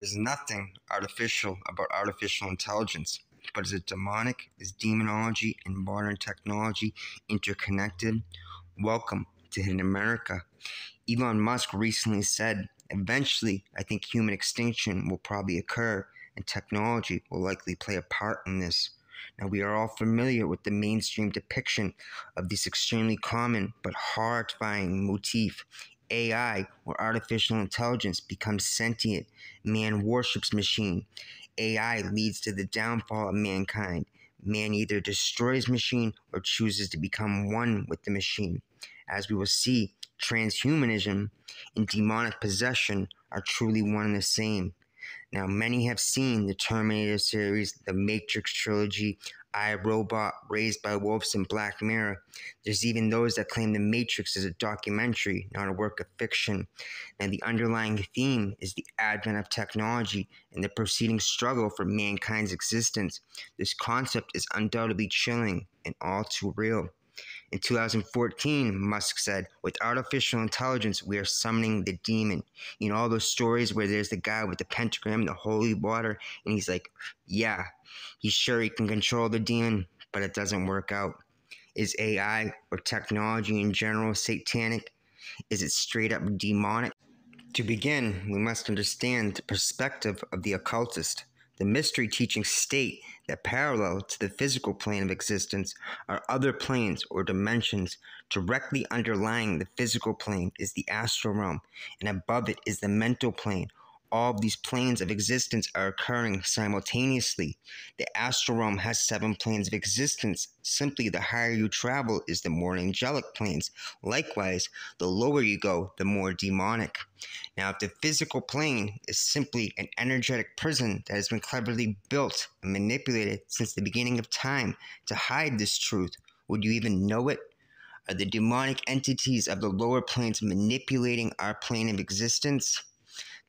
There's nothing artificial about artificial intelligence, but is it demonic? Is demonology and modern technology interconnected? Welcome to Hidden America. Elon Musk recently said, eventually, I think human extinction will probably occur, and technology will likely play a part in this. Now, we are all familiar with the mainstream depiction of this extremely common but horrifying motif. AI, or artificial intelligence, becomes sentient. Man worships machine. AI leads to the downfall of mankind. Man either destroys machine or chooses to become one with the machine. As we will see, transhumanism and demonic possession are truly one and the same. Now, many have seen the Terminator series, the Matrix trilogy, I, Robot, Raised by Wolves, and Black Mirror. There's even those that claim The Matrix is a documentary, not a work of fiction. And the underlying theme is the advent of technology and the proceeding struggle for mankind's existence. This concept is undoubtedly chilling and all too real. In 2014, Musk said, with artificial intelligence, we are summoning the demon. You know, all those stories where there's the guy with the pentagram, the holy water, and he's like, yeah, he's sure he can control the demon, but it doesn't work out. Is AI or technology in general satanic? Is it straight up demonic? To begin, we must understand the perspective of the occultist. The mystery teachings state that parallel to the physical plane of existence are other planes or dimensions. Directly underlying the physical plane is the astral realm, and above it is the mental plane. All of these planes of existence are occurring simultaneously. The astral realm has 7 planes of existence. Simply, the higher you travel is the more angelic planes. Likewise, the lower you go, the more demonic. Now, if the physical plane is simply an energetic prison that has been cleverly built and manipulated since the beginning of time to hide this truth, would you even know it? Are the demonic entities of the lower planes manipulating our plane of existence?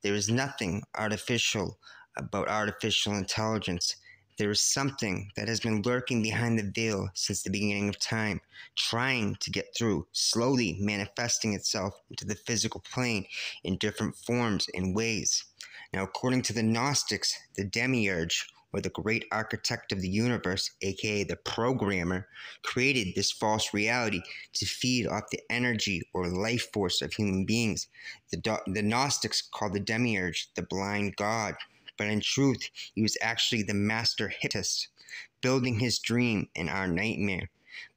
There is nothing artificial about artificial intelligence. There is something that has been lurking behind the veil since the beginning of time, trying to get through, slowly manifesting itself into the physical plane in different forms and ways. Now, according to the Gnostics, the demiurge, or the great architect of the universe, aka the programmer, created this false reality to feed off the energy or life force of human beings. The Gnostics called the demiurge the blind god, but in truth, he was actually the master hypnotist, building his dream in our nightmare.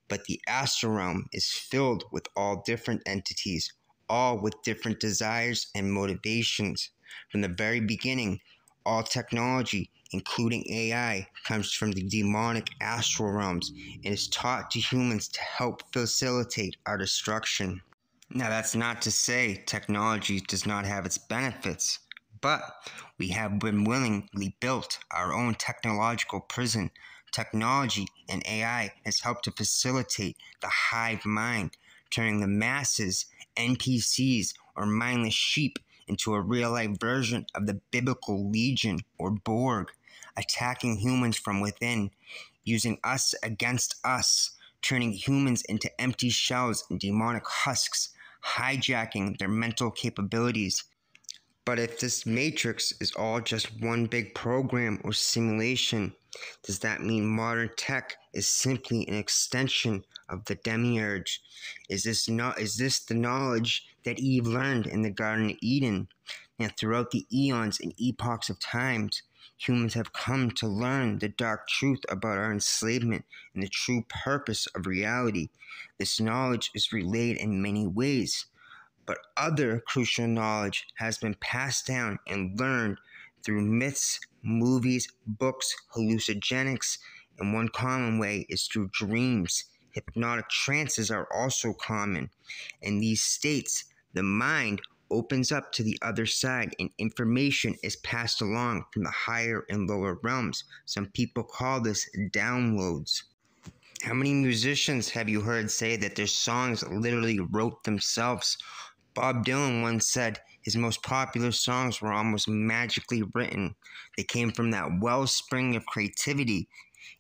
But the astral realm is filled with all different entities, all with different desires and motivations. From the very beginning, all technology, including AI, comes from the demonic astral realms and is taught to humans to help facilitate our destruction. Now, that's not to say technology does not have its benefits, but we have been willingly built our own technological prison. Technology and AI has helped to facilitate the hive mind, turning the masses, NPCs, or mindless sheep into a real-life version of the biblical legion or Borg, attacking humans from within, using us against us, turning humans into empty shells and demonic husks, hijacking their mental capabilities. But if this matrix is all just one big program or simulation, does that mean modern tech is simply an extension of the demiurge? Is this the knowledge that Eve learned in the Garden of Eden? Now, throughout the eons and epochs of times, humans have come to learn the dark truth about our enslavement and the true purpose of reality. This knowledge is relayed in many ways, but other crucial knowledge has been passed down and learned through myths, movies, books, hallucinogenics, and one common way is through dreams. Hypnotic trances are also common. In these states, the mind opens up to the other side and information is passed along from the higher and lower realms. Some people call this downloads. How many musicians have you heard say that their songs literally wrote themselves? Bob Dylan once said his most popular songs were almost magically written. They came from that wellspring of creativity.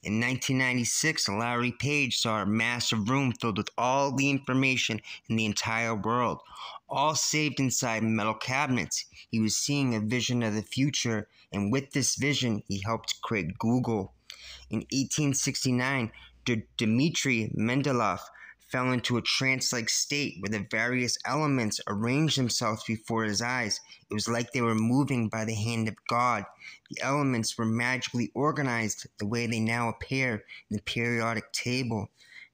In 1996, Larry Page saw a massive room filled with all the information in the entire world, all saved inside metal cabinets. He was seeing a vision of the future, and with this vision, he helped create Google. In 1869, Dmitry Mendeleev fell into a trance-like state where the various elements arranged themselves before his eyes. It was like they were moving by the hand of God. The elements were magically organized the way they now appear in the periodic table.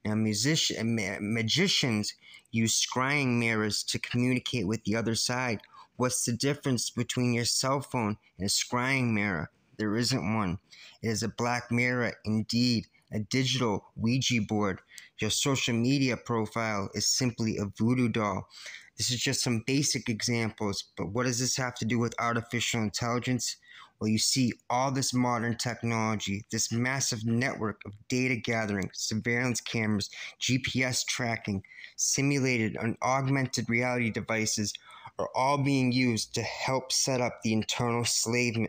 Now, magicians use scrying mirrors to communicate with the other side. What's the difference between your cell phone and a scrying mirror? There isn't one. It is a black mirror indeed, a digital Ouija board. Your social media profile is simply a voodoo doll. This is just some basic examples, but what does this have to do with artificial intelligence? Well, you see, all this modern technology, this massive network of data gathering, surveillance cameras, GPS tracking, simulated and augmented reality devices are all being used to help set up the internal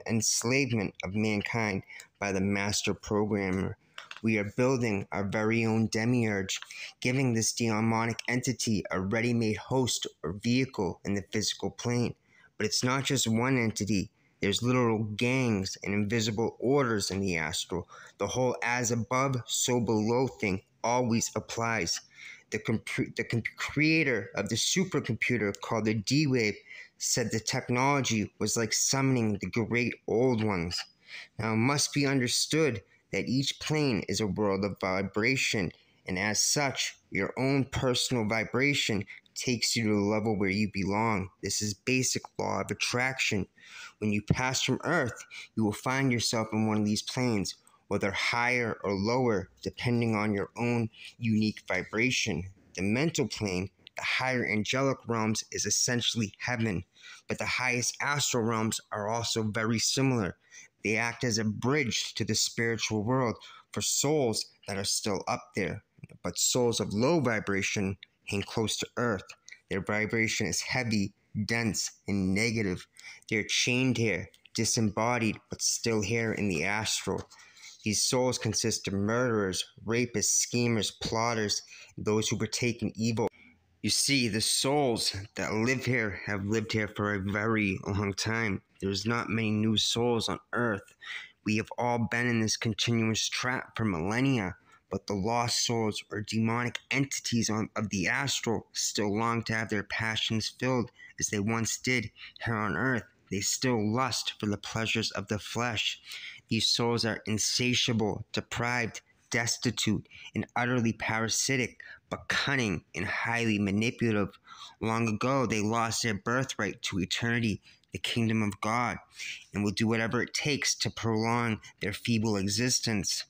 enslavement of mankind by the master programmer. We are building our very own demiurge, giving this demonic entity a ready-made host or vehicle in the physical plane. But it's not just one entity. There's literal gangs and invisible orders in the astral. The whole as above, so below thing always applies. The creator of the supercomputer called the D-Wave said the technology was like summoning the great old ones. Now, it must be understood that each plane is a world of vibration, and as such, your own personal vibration takes you to the level where you belong. This is basic law of attraction. When you pass from Earth, you will find yourself in one of these planes, whether higher or lower, depending on your own unique vibration. The mental plane, the higher angelic realms, is essentially heaven, but the highest astral realms are also very similar. They act as a bridge to the spiritual world for souls that are still up there. But souls of low vibration hang close to Earth. Their vibration is heavy, dense, and negative. They're chained here, disembodied, but still here in the astral. These souls consist of murderers, rapists, schemers, plotters, and those who partake in evil. You see, the souls that live here have lived here for a very long time. There's not many new souls on Earth. We have all been in this continuous trap for millennia, but the lost souls or demonic entities of the astral still long to have their passions filled as they once did here on Earth. They still lust for the pleasures of the flesh. These souls are insatiable, deprived, destitute, and utterly parasitic, but cunning and highly manipulative. Long ago, they lost their birthright to eternity, the kingdom of God, and will do whatever it takes to prolong their feeble existence.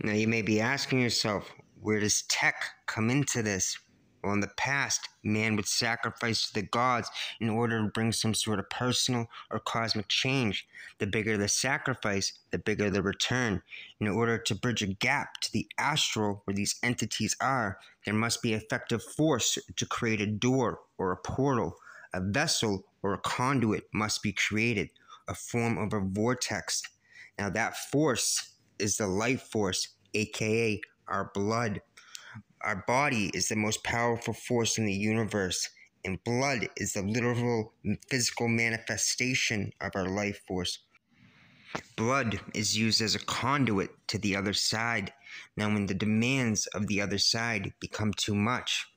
Now, you may be asking yourself, where does tech come into this? Well, in the past, man would sacrifice to the gods in order to bring some sort of personal or cosmic change. The bigger the sacrifice, the bigger the return. In order to bridge a gap to the astral where these entities are, there must be effective force to create a door or a portal. A vessel or a conduit must be created, a form of a vortex. Now that force is the life force, aka our blood. Our body is the most powerful force in the universe, and blood is the literal physical manifestation of our life force. Blood is used as a conduit to the other side. Now, when the demands of the other side become too much,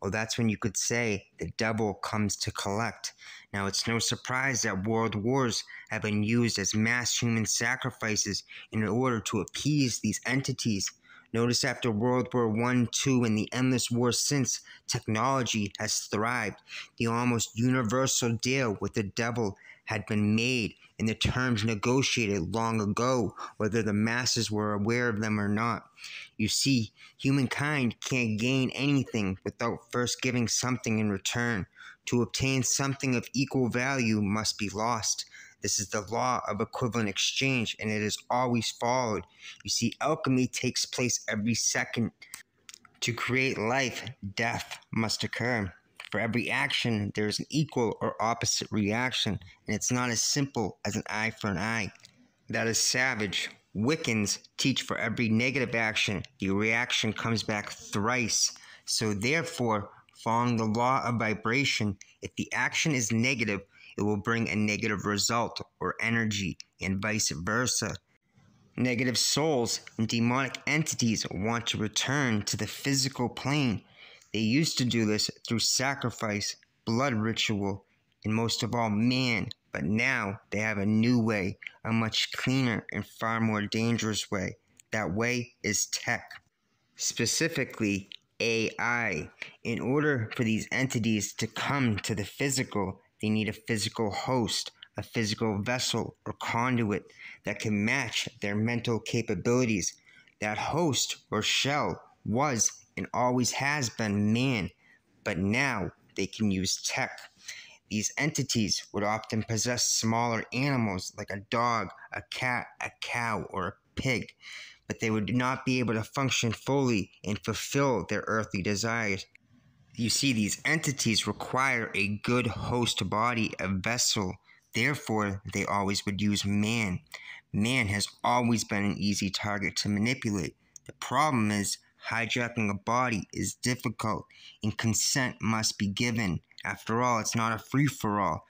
well, that's when you could say the devil comes to collect. Now, it's no surprise that world wars have been used as mass human sacrifices in order to appease these entities. Notice after World War I, II, and the endless wars since, technology has thrived. The almost universal deal with the devil had been made, and the terms negotiated long ago, whether the masses were aware of them or not. You see, humankind can't gain anything without first giving something in return. To obtain something of equal value must be lost. This is the law of equivalent exchange, and it is always followed. You see, alchemy takes place every second. To create life, death must occur. For every action, there is an equal or opposite reaction, and it's not as simple as an eye for an eye. That is savage. Wiccans teach for every negative action, the reaction comes back thrice. So therefore, following the law of vibration, if the action is negative, it will bring a negative result or energy, and vice versa. Negative souls and demonic entities want to return to the physical plane. They used to do this through sacrifice, blood ritual, and most of all man, but now they have a new way, a much cleaner and far more dangerous way. That way is tech, specifically AI. In order for these entities to come to the physical, they need a physical host, a physical vessel or conduit that can match their mental capabilities. That host or shell was and always has been man, but now they can use tech. These entities would often possess smaller animals like a dog, a cat, a cow, or a pig, but they would not be able to function fully and fulfill their earthly desires. You see, these entities require a good host body, a vessel. Therefore, they always would use man. Man has always been an easy target to manipulate. The problem is, hijacking a body is difficult, and consent must be given. After all, it's not a free-for-all.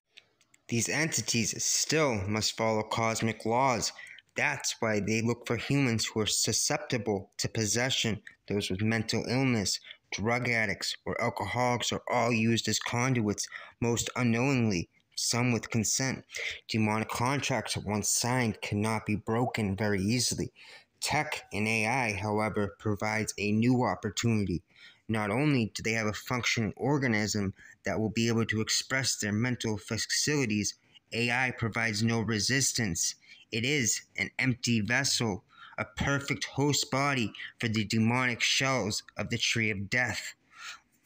These entities still must follow cosmic laws. That's why they look for humans who are susceptible to possession. Those with mental illness, drug addicts, or alcoholics are all used as conduits, most unknowingly, some with consent. Demonic contracts once signed cannot be broken very easily. Tech and AI, however, provides a new opportunity. Not only do they have a functioning organism that will be able to express their mental facilities, AI provides no resistance. It is an empty vessel, a perfect host body for the demonic shells of the tree of death.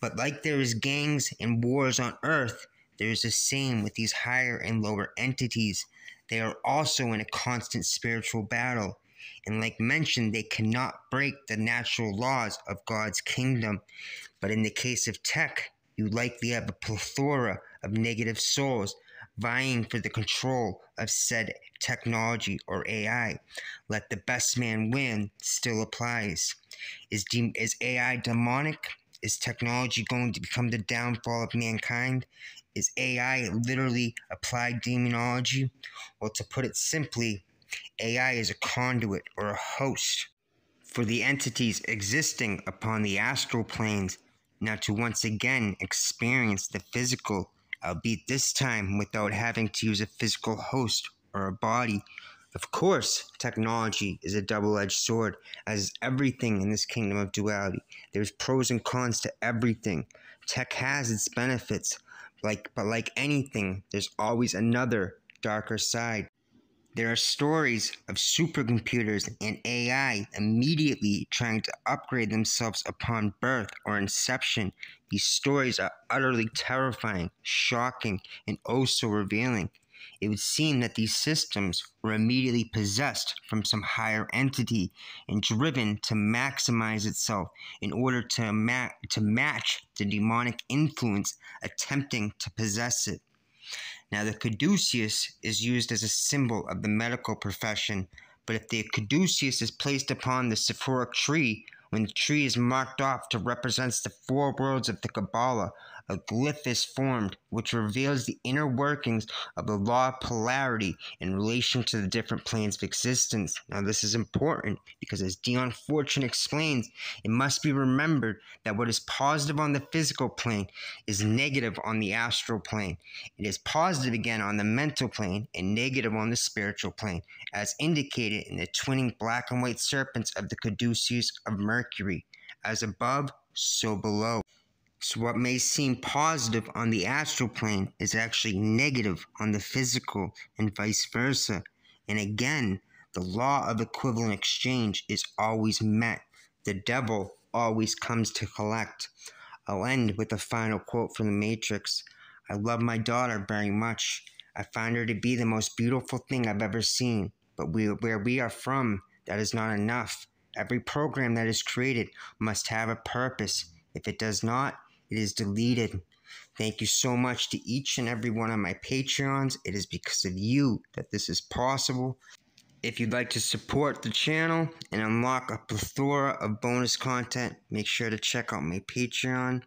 But like there is gangs and wars on Earth, there is the same with these higher and lower entities. They are also in a constant spiritual battle. And like mentioned, they cannot break the natural laws of God's kingdom. But in the case of tech, you likely have a plethora of negative souls vying for the control of said technology or AI. Let the best man win still applies. Is AI demonic? Is technology going to become the downfall of mankind? Is AI literally applied demonology? Well, to put it simply, AI is a conduit or a host for the entities existing upon the astral planes, now to once again experience the physical, albeit this time without having to use a physical host or a body. Of course, technology is a double-edged sword, as is everything in this kingdom of duality. There's pros and cons to everything. Tech has its benefits, but like anything, there's always another darker side. There are stories of supercomputers and AI immediately trying to upgrade themselves upon birth or inception. These stories are utterly terrifying, shocking, and oh so revealing. It would seem that these systems were immediately possessed from some higher entity and driven to maximize itself in order to match the demonic influence attempting to possess it. Now, the caduceus is used as a symbol of the medical profession, but if the caduceus is placed upon the Sephoric tree, when the tree is marked off to represent the four worlds of the Kabbalah, a glyph is formed which reveals the inner workings of the law of polarity in relation to the different planes of existence. Now, this is important because, as Dion Fortune explains, it must be remembered that what is positive on the physical plane is negative on the astral plane. It is positive again on the mental plane and negative on the spiritual plane, as indicated in the twinning black and white serpents of the caduceus of Mercury. As above, so below. So what may seem positive on the astral plane is actually negative on the physical, and vice versa. And again, the law of equivalent exchange is always met. The devil always comes to collect. I'll end with a final quote from The Matrix. I love my daughter very much. I find her to be the most beautiful thing I've ever seen. But where we are from, that is not enough. Every program that is created must have a purpose. If it does not, it is deleted. Thank you so much to each and every one of my Patreons. It is because of you that this is possible. If you'd like to support the channel and unlock a plethora of bonus content, make sure to check out my Patreon.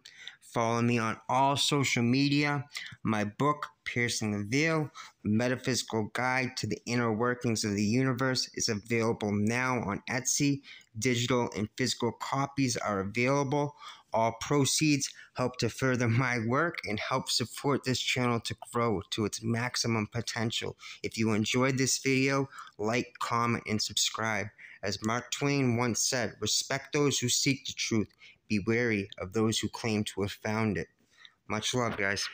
Follow me on all social media. My book, Piercing the Veil, A Metaphysical Guide to the Inner Workings of the Universe, is available now on Etsy. Digital and physical copies are available. All proceeds help to further my work and help support this channel to grow to its maximum potential. If you enjoyed this video, like, comment, and subscribe. As Mark Twain once said, respect those who seek the truth. Be wary of those who claim to have found it. Much love, guys.